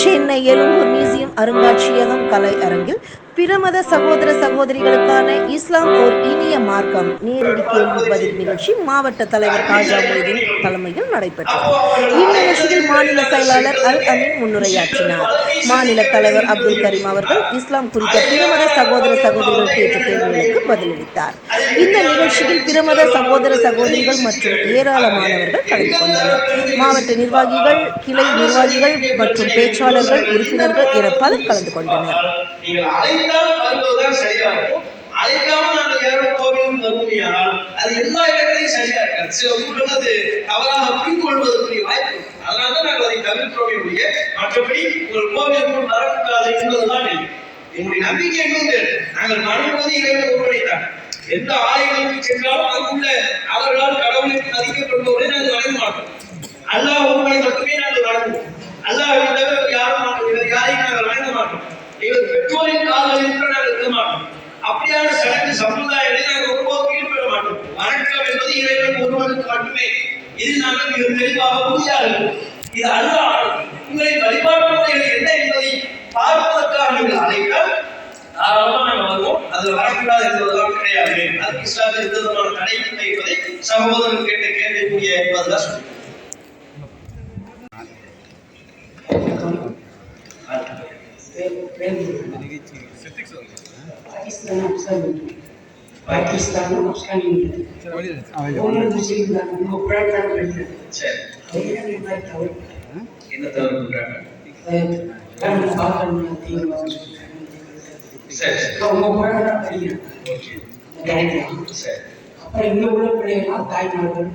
Chennai Egmore museum அருங்காட்சியகம் கலை அரங்கில் பிரமத சகோதர சகோதரிகளுக்கான இஸ்லாம் ஓர் இனிய மார்க்கம் நேரடி கேள்வி பதில் நிகழ்ச்சி மாவட்ட தலைவர் காஜா மொய்தீன் தலைமையில் நடைபெற்றது. இந்நிகழ்ச்சியில் மாநில செயலாளர் அல் அமீன் முன்னுரையாற்றினார். மாநில தலைவர் அப்துல் கரீம் அவர்கள் இஸ்லாம் குறித்த பிரமத சகோதர சகோதரிகள் கேட்ட கேள்விகளுக்கு பதிலளித்தார். இந்த நிகழ்ச்சியில் பிரமத சகோதர சகோதரிகள் மற்றும் ஏராளமானவர்கள் கலந்து கொண்டனர். மாவட்ட நிர்வாகிகள், கிளை நிர்வாகிகள் மற்றும் பேச்சாளர்கள், உறுப்பினர்கள் என பலர் கலந்து கொண்டனர். அழைக்காம நாங்கள் யாரும் கோவிலும் வருமையானால் அது எல்லா இடங்களையும் சரியா இருக்காது. சில ஊர்கள் அது தவறாக புரிந்து கொள்வதற்குரிய வாய்ப்பு. அதனாலதான் நாங்கள் அதை தவிர்க்கிறோமே ஒழிய மற்றபடி உங்கள் கோவிலுக்குள் வரக்கூடாது என்பதுதான் எங்களுடைய நம்பிக்கை என்பது. நாங்கள் வணங்குவது இறைவன் ஒருவனைத்தான். எந்த ஆலயங்களுக்கு சென்றாலும் அதுக்குள்ள அவர்களால் கடவுளுக்கு மதிக்கப்படுபவரை நாங்கள் வணங்க மாட்டோம். அல்லாஹ் ஒருவனை மட்டுமே நாங்கள் வணங்குவோம். அல்லாஹ்வை தவிர யாரையும் நாங்கள் வணங்க மாட்டோம். எங்கள் பெற்றோரின் கால்களில் கூட நாங்கள் இருக்க மாட்டோம். அப்படியான சடங்கு சம்பிரதாயத்தை நாங்கள் ஒருபோதும் ஈடுபட மாட்டோம். வணக்கம் என்பது இறைவன் ஒருவனுக்கு மட்டுமே. இது நாங்கள் மிக தெளிவாக உறுதியாகிறோம். இது அல்லாஹ் உங்களின் வழிபாட்டு முறைகள் என்ன என்பதை பார்ப்பதற்காக நீங்கள் அழைத்தால் தாராளமாக நாங்கள் வருவோம். அது வரக்கூடாது என்பதெல்லாம் கிடையாது. அது இஸ்லாமில் எந்த விதமான தடையில்லை என்பதை சகோதரர் கேட்ட கேள்விக்குரிய பதிலாக சொல்லுங்கள். பாகிஸ்தான் என்ன தவறு பண்றாங்க? அப்புறம் இங்க உள்ள பிள்ளைகள்லாம் தாய்மார்கள்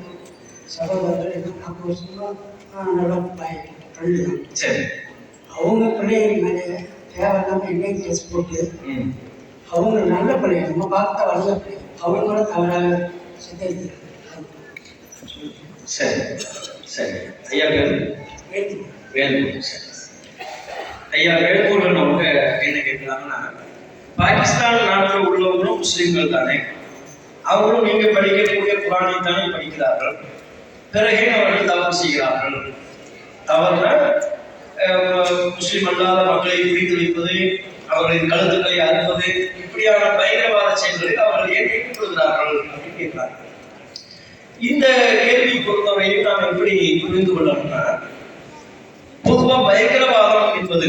சகோதரர்கள் எல்லாம் 40 வருஷமா நல்லா அவங்க பிள்ளைகள் மேலே தேவையில்லாம எண்ணெய் கேஸ் போட்டு அவங்க நல்ல பிள்ளைங்க நம்ம பார்த்த வளர்ந்த பிள்ளைங்க அவங்களோட தவறாக சித்தரிக்கிறாங்க. சரி சரி ஐயா ஐயா வேல்பூரன் அவங்க என்ன கேட்கலாம்னா, பாகிஸ்தான் நாட்டில் உள்ளவங்களும் முஸ்லிம்கள் தானே, அவங்களும் நீங்க படிக்கக்கூடிய குரானை தானே படிக்கிறார்கள். பிறகே அவர்கள் தவறு செய்கிறார்கள். தவறுனா முஸ்லிம் அல்லாத மக்களை பிரித்து வைப்பது, அவர்களின் கழுத்துக்களை அறுப்பது, இப்படியான பயங்கரவாத செயல்களில் அவர்கள் ஏன் ஈடுபடுகிறார்கள் அப்படின்னு கேட்கிறார்கள். இந்த கேள்வி பொறுத்தவரையில் நாம் எப்படி புரிந்து கொள்ளணும்னா, பொதுவா பயங்கரவாதம் என்பது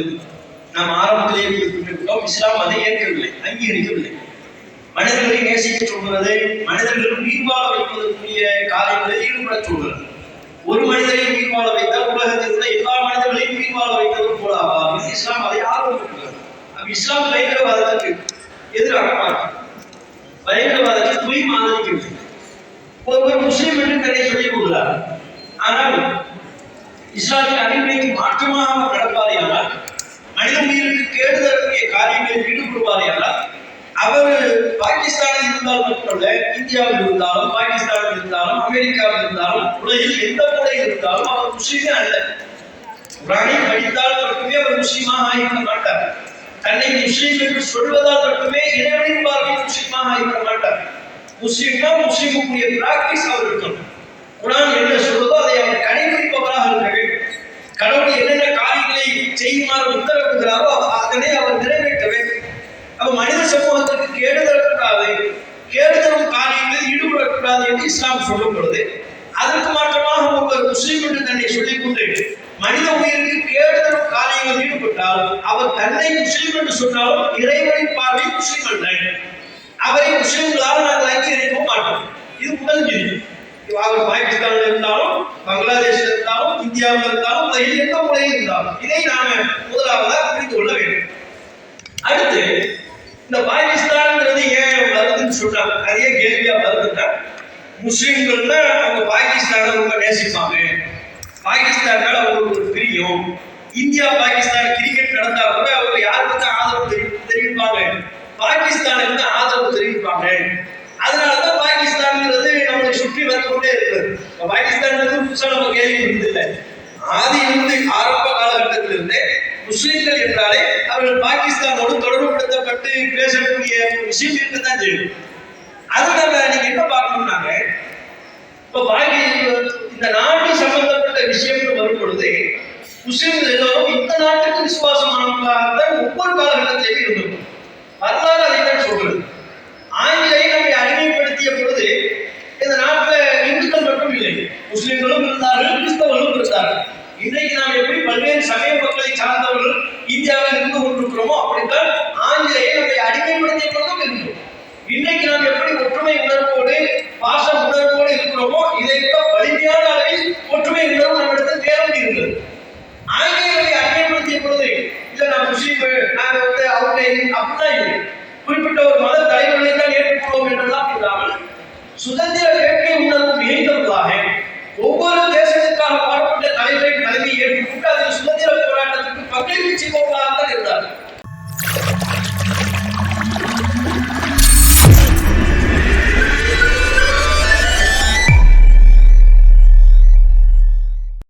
நாம் ஆரம்பத்திலேயே குறிப்பிட்டிருக்கிறோம், இஸ்லாம் அதை ஏற்கவில்லை, அங்கீகரிக்கவில்லை. மனிதர்களை நேசிக்க சொல்கிறது, மனிதர்கள் உயிர் வாழ வைப்பதற்குரிய காரியங்களில் ஈடுபட சொல்கிறது. ஒரு மனிதரை உயிர் வாழ வைத்தால் உலகத்தில் உள்ள எல்லா மனிதர்களையும் உயிர் வாழ வைத்தது போலாவா? இஸ்லாம் அதை ஆர்வப்படுகிறது. இஸ்லாம் பயங்கரவாதத்துக்கு எதிராக பார்க்கிறது. பயங்கரவாதத்தை தூய்மை ஆதரிக்கிறது. ஒருவர் முஸ்லீம் என்று தன்னை சொல்லிக் கொள்கிறார். ஆனால் இஸ்லாமின் அடிப்படைக்கு மாற்றமாக அவர் நடப்பாரையானால், மனித உயிருக்கு கேடு தரக்கூடிய காரியங்களில் ஈடுபடுவாரையானால், அவர் பாகிஸ்தானில் இருந்தால் மட்டுமல்ல, இந்தியாவில் இருந்தாலும், பாகிஸ்தானில் இருந்தாலும், அமெரிக்காவில் இருந்தாலும், உலகில் எந்த மூலையில் இருந்தாலும் அவர் முஸ்லீமே அல்ல. குரானை படித்தால் மட்டுமே அவர் முஸ்லீமாக ஆகிவிட மாட்டார். தன்னை முஸ்லீம் என்று சொல்வதால் மட்டுமே இறைவனின் பார்வையில் முஸ்லீமாக ஆகிவிட மாட்டார். முஸ்லீம்னா முஸ்லீமுக்குரிய பிராக்டிஸ் அவர் இருக்கணும். குரான் என்ன சொல்வதோ அதை அவர் கடைபிடிப்பவராக இருக்க வேண்டும். கடவுள் என்னென்ன காரியங்களை செய்யுமாறு உத்தரவிடுகிறாரோ அதனை அவர் நிறைவேற்ற வேண்டும். அப்ப மனித சமூகத்திற்கு கேடு தரக்கூடாது, கேடு தரும் காரியங்களில் ஈடுபடக்கூடாது என்று இஸ்லாம் சொல்லும் பொழுது, அதற்கு மாற்றமாக ஒருவர் முஸ்லீம் என்று தன்னை சொல்லிக் கொண்டு மனித உயிருக்கு கேடு தரும் காரியங்கள் ஈடுபட்டால் அவர் தன்னை முஸ்லீம் என்று சொன்னாலும் இறைவனின் பார்வை முஸ்லீம் அல்ல. அவரை முஸ்லீம்களால் நாங்கள் அங்கீகரிக்க மாட்டோம். இது முதல் விதி. அவர் பாகிஸ்தானில் இருந்தாலும், பங்களாதேஷில் இருந்தாலும், இந்தியாவில் இருந்தாலும், உலகில் எந்த மூலையில் இருந்தாலும் இதை நாம முதலாவதாக புரிந்து கொள்ள வேண்டும். அடுத்து, இந்த பாகிஸ்தான்ங்கிறது ஏன் வருதுன்னு சொல்றாங்க, அதே கேள்வியா வருதுன்னா, முஸ்லிம்கள்னா அவங்க பாகிஸ்தானை ரொம்ப நேசிப்பாங்க, பாகிஸ்தானால அவங்களுக்கு ஒரு பிரியம். இந்தியா பாகிஸ்தான் கிரிக்கெட் நடந்தா கூட அவங்க யாருக்கு தான் ஆதரவு தெரிவிப்பாங்க, பாகிஸ்தானுக்கு தான் ஆதரவு தெரிவிப்பாங்க. அதனாலதான் பாகிஸ்தான்ங்கிறது நம்மளை சுற்றி வந்து கொண்டே இருக்கிறது. பாகிஸ்தான் புதுசா நம்ம கேள்வி இருந்தில்லை. ஆதியிலிருந்து ஆரம்ப காலகட்டத்தில் இருந்தே முஸ்லிம்கள் என்றாலே அவர்கள் பாகிஸ்தானோடு தொடர்புபடுத்தப்பட்டு பேசக்கூடிய விஷயம் இருக்கத்தான் செய்யும். அது நம்ம நீங்க என்ன பார்க்கணும்னாங்க, இப்ப இந்த நாட்டு சம்பந்தப்பட்ட விஷயம்னு வரும் பொழுது முஸ்லிம்கள் எல்லோரும் இந்த நாட்டுக்கு விசுவாசமானவர்களாகத்தான் ஒவ்வொரு காலகட்டத்திலேயே இருந்தோம். வரலாறு அதைத்தான் சொல்றது. ஆங்கிலேயர் நம்மை அடிமைப்படுத்திய பொழுது இந்த நாட்டில் இந்துக்கள் மட்டும் இல்லை, முஸ்லிம்களும் இருந்தார்கள், கிறிஸ்தவர்களும் இருந்தார்கள். இன்றைக்கு நாம் எப்படி பல்வேறு சமய மக்களை சார்ந்தவர்கள் இந்தியாவில் இருந்து கொண்டிருக்கிறோமோ அப்படித்தான் ஆங்கிலேயர் நம்மை அடிமைப்படுத்திய பொழுதும் இருந்தோம். இன்றைக்கு நாம் எப்படி ஒற்றுமை உணர்வோடு பாச உணர்வோடு இருக்கிறோமோ இதை விட வலிமையான அளவில் ஒற்றுமை உணர்வு நம்மிடத்தில் தேர்ந்து இருந்தது. ஆங்கிலேயர்களை அடிமைப்படுத்திய பொழுது இல்லை நான் முஸ்லீம், நாங்கள் அவங்க அப்படிதான் இல்லை, குறிப்பிட்ட ஒரு மத தலைவர்களை தான் ஏற்றுக்கொள்வோம் என்றெல்லாம் இல்லாமல் சுதந்திர வேட்கை உணர்வு மிகுந்தவர்களாக ஒவ்வொரு தேசத்திற்காக பாடுபட்ட தலைவரை தலைமையை ஏற்றுக்கொண்டு அதில் சுதந்திர போராட்டத்திற்கு பங்களிப்பு செய்பவர்களாகத்தான் இருந்தார்கள்.